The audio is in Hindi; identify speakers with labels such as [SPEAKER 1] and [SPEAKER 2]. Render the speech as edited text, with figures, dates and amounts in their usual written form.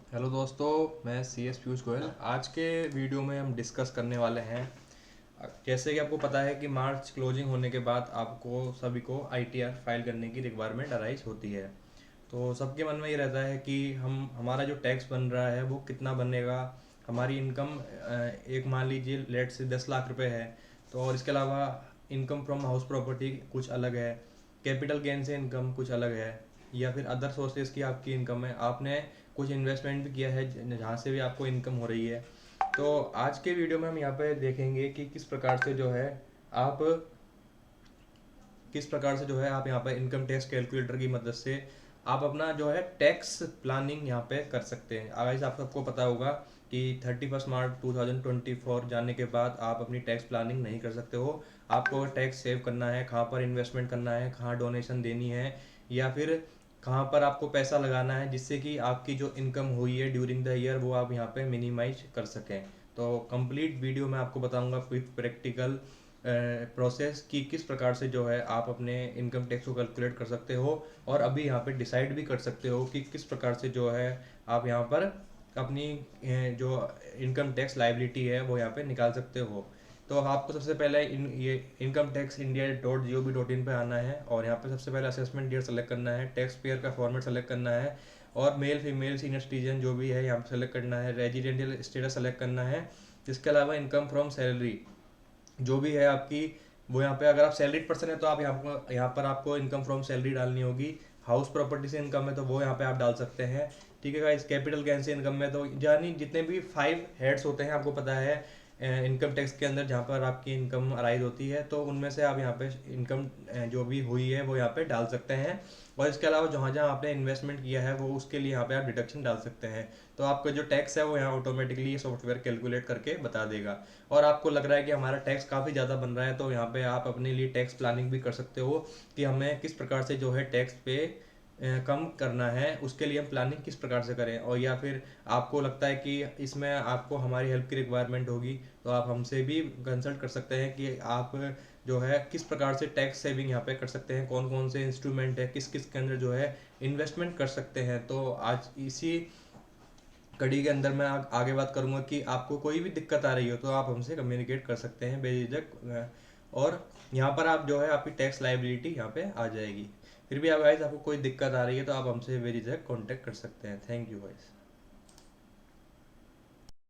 [SPEAKER 1] हेलो दोस्तों, मैं सी एस पीयूष गोयल। आज के वीडियो में हम डिस्कस करने वाले हैं। जैसे कि आपको पता है कि मार्च क्लोजिंग होने के बाद आपको सभी को आईटीआर फाइल करने की रिक्वायरमेंट अराइज होती है। तो सबके मन में ये रहता है कि हम हमारा जो टैक्स बन रहा है वो कितना बनेगा। हमारी इनकम एक मान लीजिए लेट से 10 लाख रुपए है। तो और इसके अलावा इनकम फ्रॉम हाउस प्रॉपर्टी कुछ अलग है, कैपिटल गेन से इनकम कुछ अलग है, या फिर अदर सोर्सेज की आपकी इनकम है, आपने कुछ इन्वेस्टमेंट भी किया है जहाँ से भी आपको इनकम हो रही है। तो आज के वीडियो में हम यहाँ पे देखेंगे कि आप आप यहाँ पर इनकम टैक्स कैलकुलेटर की मदद से आप अपना जो है टैक्स प्लानिंग यहाँ पे कर सकते हैं। अगर आप सबको पता होगा कि 31 मार्च 2024 जाने के बाद आप अपनी टैक्स प्लानिंग नहीं कर सकते हो। आपको टैक्स सेव करना है, कहाँ पर इन्वेस्टमेंट करना है, कहाँ डोनेशन देनी है, या फिर कहाँ पर आपको पैसा लगाना है जिससे कि आपकी जो इनकम हुई है ड्यूरिंग द ईयर वो आप यहाँ पे मिनिमाइज कर सकें। तो कंप्लीट वीडियो में आपको बताऊंगा क्विक प्रैक्टिकल प्रोसेस कि किस प्रकार से जो है आप अपने इनकम टैक्स को कैलकुलेट कर सकते हो, और अभी यहाँ पे डिसाइड भी कर सकते हो कि किस प्रकार से जो है आप यहाँ पर अपनी जो इनकम टैक्स लाइबिलिटी है वो यहाँ पे निकाल सकते हो। तो आपको सबसे पहले ये इनकम टैक्स इंडिया .gov.in पे आना है, और यहाँ पे सबसे पहले असेसमेंट ईयर सेलेक्ट करना है, टैक्स पेयर का फॉर्मेट सेलेक्ट करना है, और मेल फीमेल सीनियर सिटीजन जो भी है यहाँ पे सेलेक्ट करना है, रेजिडेंशियल स्टेटस सेलेक्ट करना है। इसके अलावा इनकम फ्रॉम सैलरी जो भी है आपकी, वो यहाँ पे अगर आप सैलरीड पर्सन है तो आप यहाँ पर आपको इनकम फ्रॉम सैलरी डालनी होगी। हाउस प्रॉपर्टी से इनकम है तो वो यहाँ पे आप डाल सकते हैं। ठीक है गाइस, कैपिटल गेन से इनकम में तो यानी जितने भी 5 हेड्स होते हैं आपको पता है इनकम टैक्स के अंदर जहाँ पर आपकी इनकम अराइज होती है, तो उनमें से आप यहाँ पे इनकम जो भी हुई है वो यहाँ पे डाल सकते हैं। और इसके अलावा जहाँ जहाँ आपने इन्वेस्टमेंट किया है वो उसके लिए यहाँ पे आप डिडक्शन डाल सकते हैं। तो आपका जो टैक्स है वो यहाँ ऑटोमेटिकली ये सॉफ्टवेयर कैलकुलेट करके बता देगा। और आपको लग रहा है कि हमारा टैक्स काफ़ी ज़्यादा बन रहा है, तो यहाँ पे आप अपने लिए टैक्स प्लानिंग भी कर सकते हो कि हमें किस प्रकार से जो है टैक्स पे कम करना है, उसके लिए हम प्लानिंग किस प्रकार से करें। और या फिर आपको लगता है कि इसमें आपको हमारी हेल्प की रिक्वायरमेंट होगी, तो आप हमसे भी कंसल्ट कर सकते हैं कि आप जो है किस प्रकार से टैक्स सेविंग यहाँ पे कर सकते हैं, कौन कौन से इंस्ट्रूमेंट है, किस किस के अंदर जो है इन्वेस्टमेंट कर सकते हैं। तो आज इसी कड़ी के अंदर मैं आगे बात करूंगा कि आपको कोई भी दिक्कत आ रही हो तो आप हमसे कम्युनिकेट कर सकते हैं बेझिझक। और यहाँ पर आप जो है आपकी टैक्स लाइबिलिटी यहाँ पे आ जाएगी। फिर भी आप गाइस आपको कोई दिक्कत आ रही है तो आप हमसे बेझिझक कांटेक्ट कर सकते हैं। Thank you guys.